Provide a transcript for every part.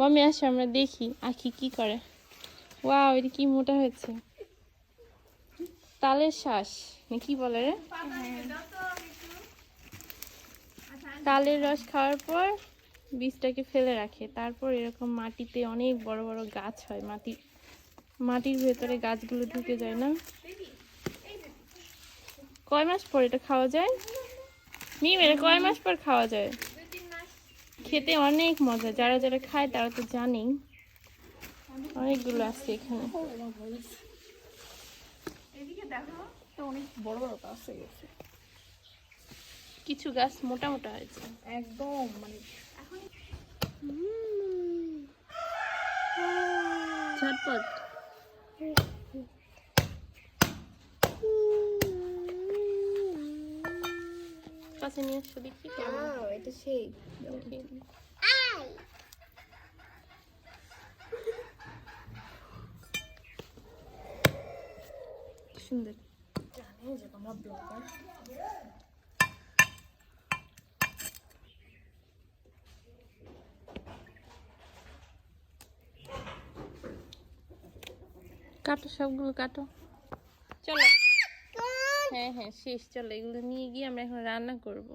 মামি আসে আমরা দেখি আখি কি করে। ওয়াও, এটা কি মোটা হয়েছে। তালের শ্বাস না কি বলে রে? তালের রস খাওয়ার পর বীজটাকে ফেলে রাখে, তারপর এরকম মাটিতে অনেক বড় বড় গাছ হয়। মাটির ভেতরে গাছগুলো ঢুকে যায় না? কয় মাস পর এটা খাওয়া যায়? এটা কয় মাস পর খাওয়া যায়? খেতে অনেক মজা, যারা যারা খায় তারা তো জানেই। অনেকগুলো আছে এখানে। অনেক বড় বড় গাছ হয়ে গেছে, কিছু গাছ মোটা মোটা হয়েছে একদম মানে ঝটপট। কাছে নিয়ে আসো দেখি কেমন। এটা সেই সুন্দর। জানি যে তোমরা ব্লগার। কাটো, সবগুলো কাটো। চলো। হ্যাঁ হ্যাঁ শেষ, চলো এগুলো নিয়ে গিয়ে আমরা এখন রান্না করব।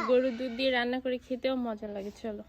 গরুর দুধ দিয়ে রান্না করে খেতেও মজা লাগে, চলো।